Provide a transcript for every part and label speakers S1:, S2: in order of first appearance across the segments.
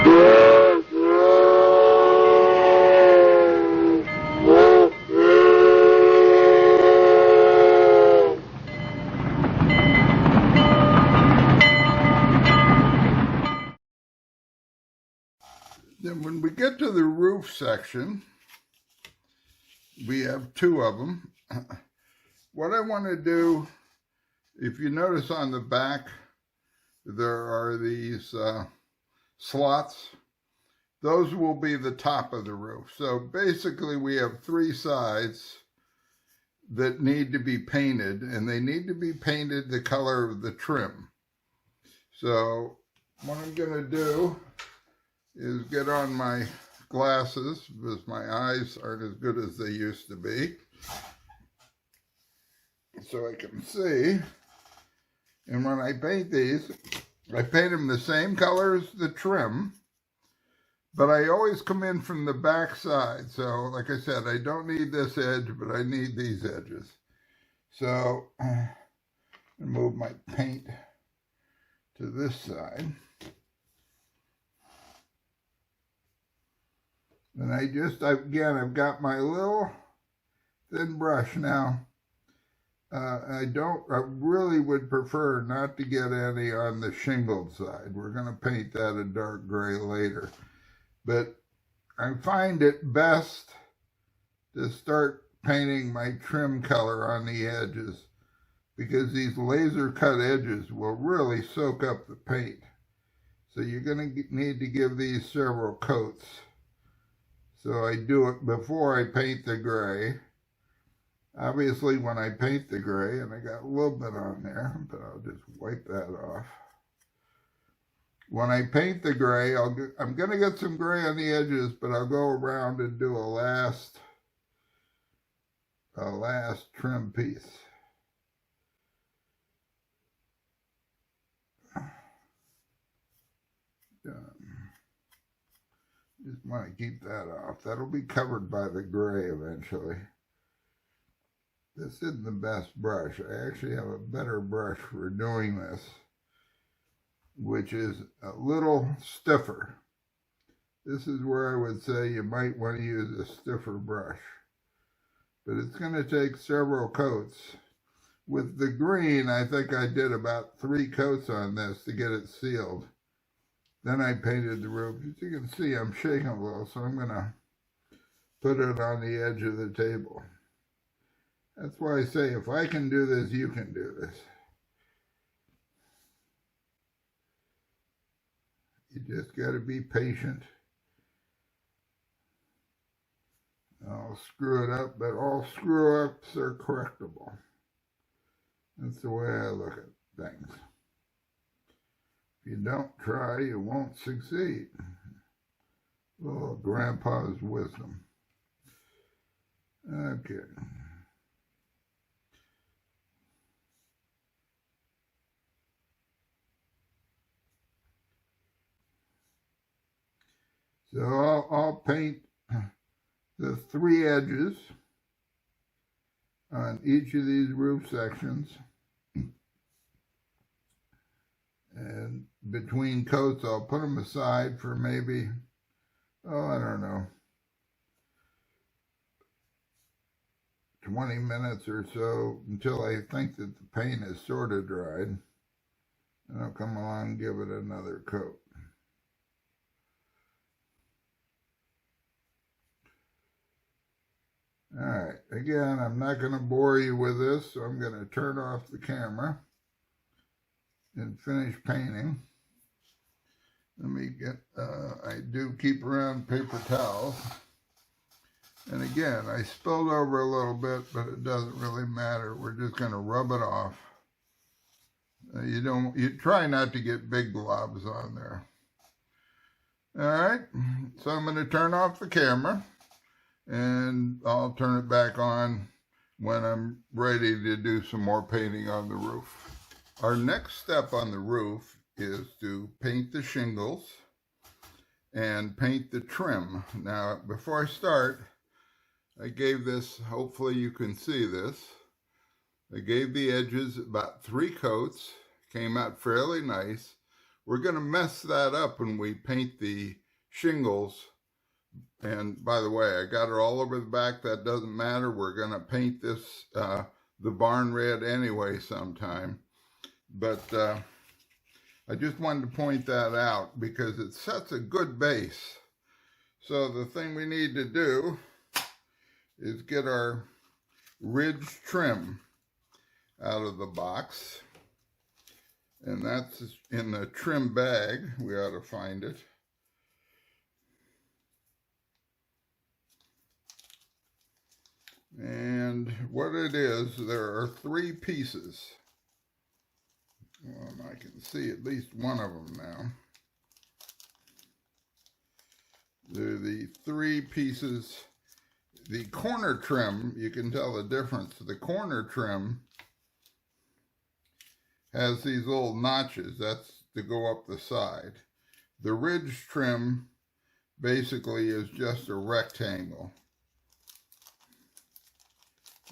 S1: Then when we get to the roof section, we have two of them. What I want to do, if you notice on the back, there are these slots. Those will be the top of the roof. So basically we have three sides that need to be painted, and they need to be painted the color of the trim. So what I'm going to do is get on my glasses, because my eyes aren't as good as they used to be, so I can see. And when I paint these, I paint them the same color as the trim, but I always come in from the back side. So like I said, I don't need this edge, but I need these edges. So I move my paint to this side. And I've got my little thin brush now. I really would prefer not to get any on the shingled side. We're going to paint that a dark gray later. But I find it best to start painting my trim color on the edges, because these laser cut edges will really soak up the paint. So you're going to need to give these several coats. So I do it before I paint the gray. Obviously, when I paint the gray, and I got a little bit on there, but I'll just wipe that off. When I paint the gray, I'm going to get some gray on the edges, but I'll go around and do a last trim piece. Done. Just want to keep that off. That'll be covered by the gray eventually. This isn't the best brush. I actually have a better brush for doing this, which is a little stiffer. This is where I would say you might want to use a stiffer brush. But it's going to take several coats. With the green, I think I did about 3 coats on this to get it sealed. Then I painted the roof. As you can see, I'm shaking a little, so I'm going to put it on the edge of the table. That's why I say, if I can do this, you can do this. You just got to be patient. I'll screw it up, but all screw-ups are correctable. That's the way I look at things. If you don't try, you won't succeed. Little grandpa's wisdom. Okay. So I'll paint the 3 edges on each of these roof sections. And between coats, I'll put them aside for maybe, I don't know, 20 minutes or so, until I think that the paint is sort of dried. And I'll come along and give it another coat. All right, again, I'm not going to bore you with this, so I'm going to turn off the camera and finish painting. Let me get, I do keep around paper towels. And again, I spilled over a little bit, but it doesn't really matter. We're just going to rub it off. You try not to get big globs on there. All right, so I'm going to turn off the camera, and I'll turn it back on when I'm ready to do some more painting on the roof. Our next step on the roof is to paint the shingles and paint the trim. Now, before I start, I gave this, hopefully you can see this, I gave the edges about 3 coats, came out fairly nice. we're going to mess that up when we paint the shingles. And by the way, I got it all over the back. That doesn't matter. We're going to paint this, the barn red anyway sometime. But I just wanted to point that out because it sets a good base. So the thing we need to do is get our ridge trim out of the box. And that's in the trim bag. We ought to find it. And what it is, there are 3 pieces. Well, I can see at least one of them now. They're the 3 pieces. The corner trim, you can tell the difference. The corner trim has these little notches. That's to go up the side. The ridge trim basically is just a rectangle.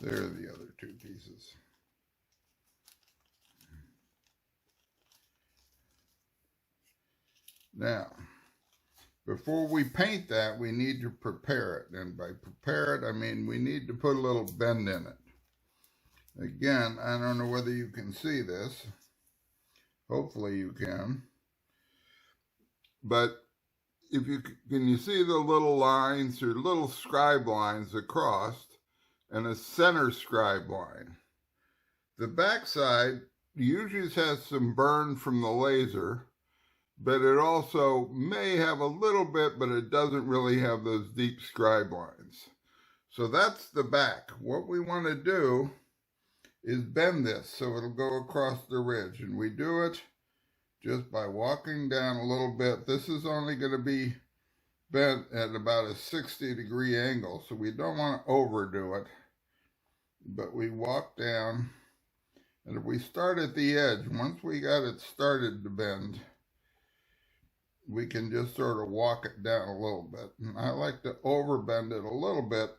S1: There are the other 2 pieces. Now, before we paint that, we need to prepare it. And by prepare it, I mean we need to put a little bend in it. Again, I don't know whether you can see this. Hopefully you can. But if you can you see the little lines or little scribe lines across and a center scribe line. The backside usually has some burn from the laser, but it also may have a little bit, but it doesn't really have those deep scribe lines. So that's the back. What we want to do is bend this so it'll go across the ridge. And we do it just by walking down a little bit. This is only going to be bent at about a 60-degree angle, so we don't want to overdo it. But we walk down, and if we start at the edge, once we got it started to bend, we can just sort of walk it down a little bit. And I like to overbend it a little bit.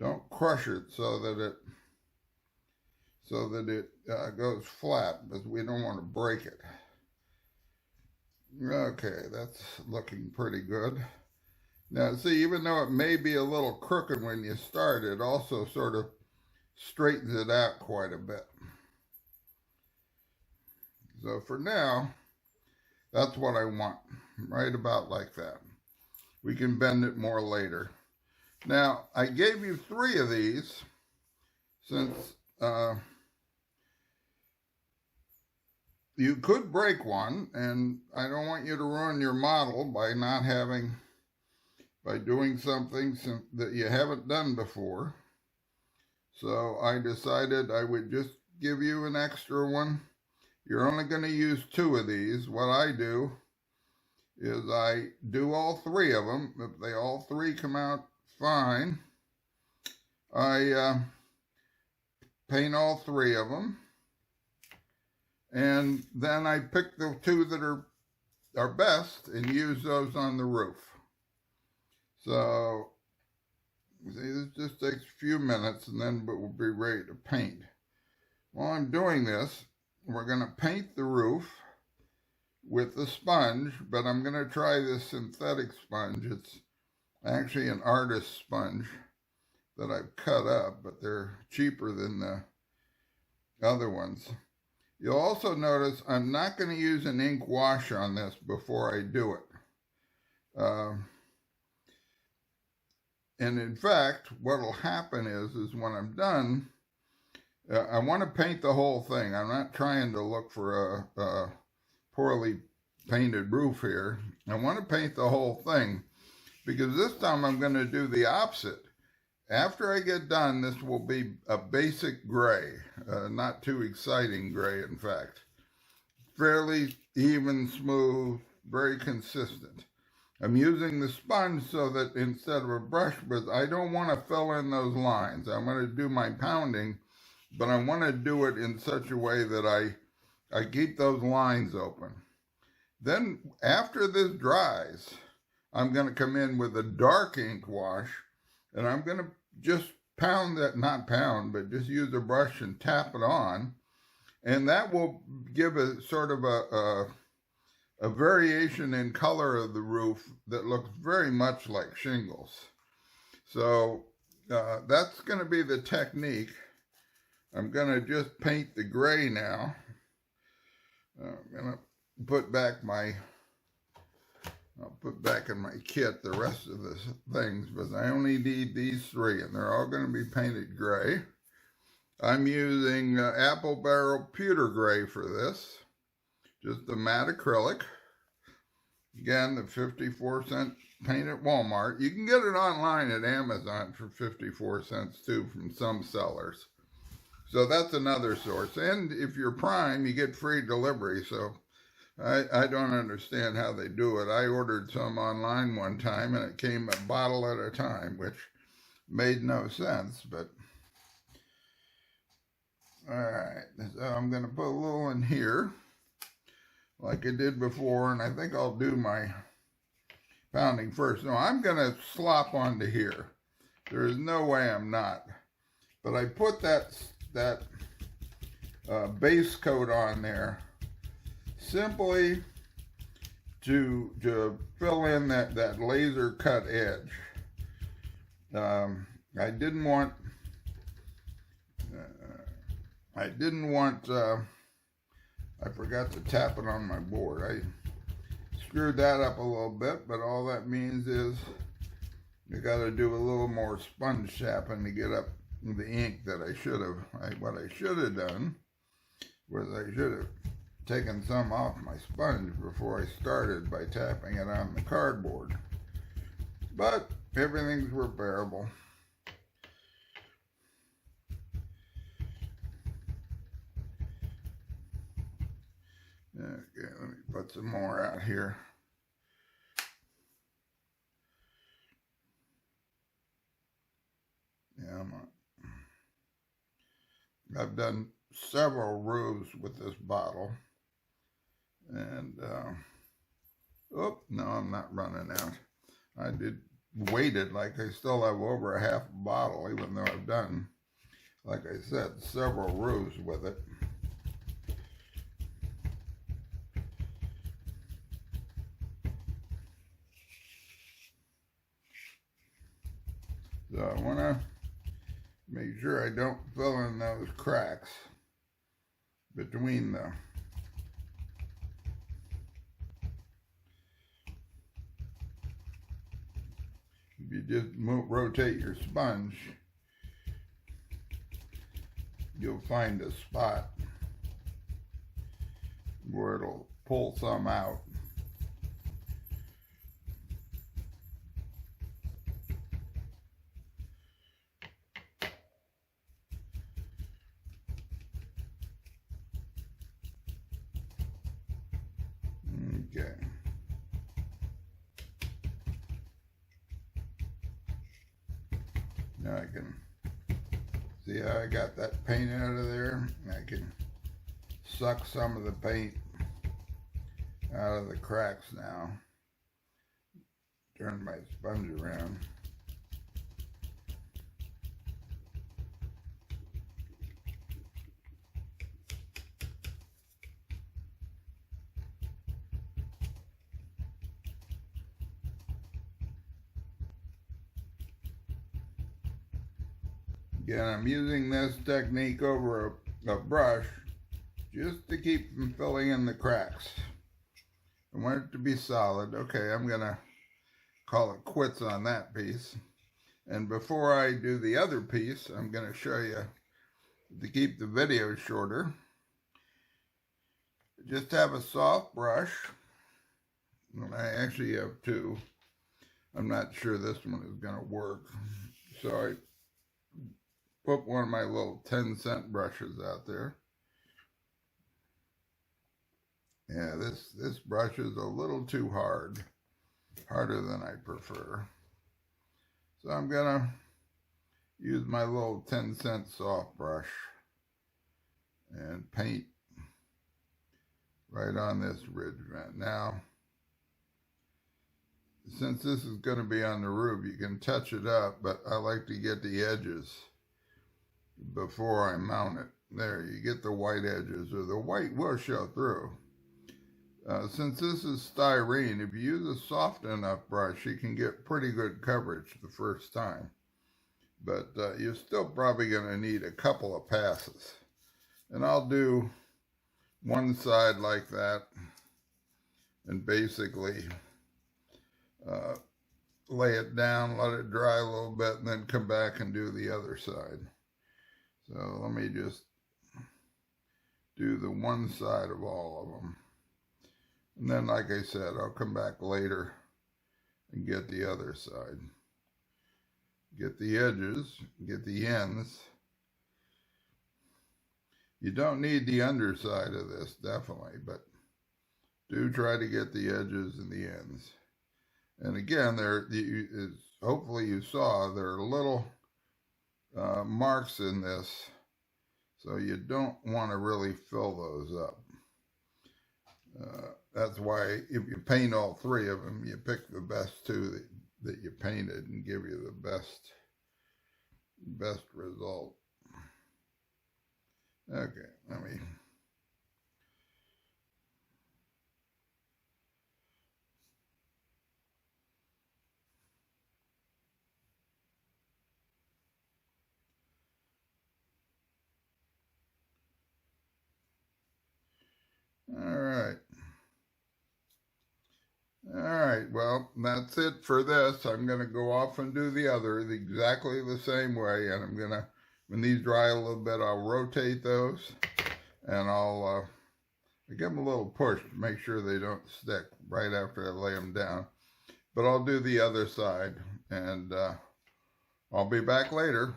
S1: Don't crush it so that it goes flat, because we don't want to break it. Okay, that's looking pretty good. Now, see, even though it may be a little crooked when you start, it also sort of straightens it out quite a bit. So for now, that's what I want, right about like that. We can bend it more later. Now, I gave you 3 of these since you could break one, and I don't want you to ruin your model by doing something that you haven't done before. So I decided I would just give you an extra one. You're only going to use 2 of these. What I do is I do all 3 of them. If they all 3 come out fine, I paint all 3 of them. And then I pick the 2 that are best and use those on the roof. So, see, this just takes a few minutes and then we'll be ready to paint. While I'm doing this, we're going to paint the roof with the sponge, but I'm going to try this synthetic sponge. It's actually an artist sponge that I've cut up, but they're cheaper than the other ones. You'll also notice I'm not going to use an ink wash on this before I do it. And in fact, what will happen is when I'm done, I want to paint the whole thing. I'm not trying to look for a poorly painted roof here. I want to paint the whole thing because this time I'm going to do the opposite. After I get done, this will be a basic gray, not too exciting gray, in fact. Fairly even, smooth, very consistent. I'm using the sponge so that instead of a brush, but I don't want to fill in those lines. I'm going to do my pounding, but I want to do it in such a way that I keep those lines open. Then after this dries, I'm going to come in with a dark ink wash, and I'm going to just pound that, not pound, but just use a brush and tap it on. And that will give a sort of a variation in color of the roof that looks very much like shingles. So that's going to be the technique. I'm going to just paint the gray now. I'm going to put back I'll put back in my kit the rest of the things, but I only need these three, and they're all going to be painted gray. I'm using Apple Barrel Pewter Gray for this, just a matte acrylic. Again, the 54-cent paint at Walmart. You can get it online at Amazon for 54 cents too from some sellers. So that's another source. And if you're Prime, you get free delivery, so I don't understand how they do it. I ordered some online one time, and it came a bottle at a time, which made no sense, but... All right, so I'm going to put a little in here, like I did before, and I think I'll do my pounding first. No, I'm going to slop onto here. There is no way I'm not. But I put that base coat on there simply to fill in that laser cut edge. I didn't want I forgot to tap it on my board. I screwed that up a little bit, but all that means is you got to do a little more sponge tapping to get up the ink that I should have. What I should have done was I should have taken some off my sponge before I started by tapping it on the cardboard. But everything's repairable. Okay, let me put some more out here. Yeah, I've done several roofs with this bottle. And, oh, no, I'm not running out. I waited like I still have over a half bottle, even though I've done, like I said, several roofs with it. So I want to make sure I don't fill in those cracks between the if you just rotate your sponge, you'll find a spot where it'll pull some out. Okay. Now I can see how I got that paint out of there. I can suck some of the paint out of the cracks now. Turn my sponge around. Again, I'm using this technique over a brush just to keep from filling in the cracks. I want it to be solid. Okay, I'm going to call it quits on that piece. And before I do the other piece, I'm going to show you, to keep the video shorter, just have a soft brush. And I actually have two. I'm not sure this one is going to work. So I put one of my little 10-cent brushes out there. Yeah, this brush is a little too hard, harder than I prefer. So I'm gonna use my little 10-cent soft brush and paint right on this ridge vent. Now, since this is gonna be on the roof, you can touch it up, but I like to get the edges before I mount it. There, you get the white edges, or the white will show through. Since this is styrene, if you use a soft enough brush, you can get pretty good coverage the first time. But you're still probably going to need a couple of passes. And I'll do one side like that and basically lay it down, let it dry a little bit, and then come back and do the other side. So let me just do the one side of all of them. And then, like I said, I'll come back later and get the other side. Get the edges, get the ends. You don't need the underside of this, definitely, but do try to get the edges and the ends. And again, hopefully you saw, there are little marks in this, so you don't want to really fill those up. That's why if you paint all three of them, you pick the best two that you painted and give you the best result. Okay, let me... All right, well, that's it for this. I'm going to go off and do the other exactly the same way, and I'm going to, when these dry a little bit, I'll rotate those, and I'll give them a little push to make sure they don't stick right after I lay them down. But I'll do the other side, and I'll be back later.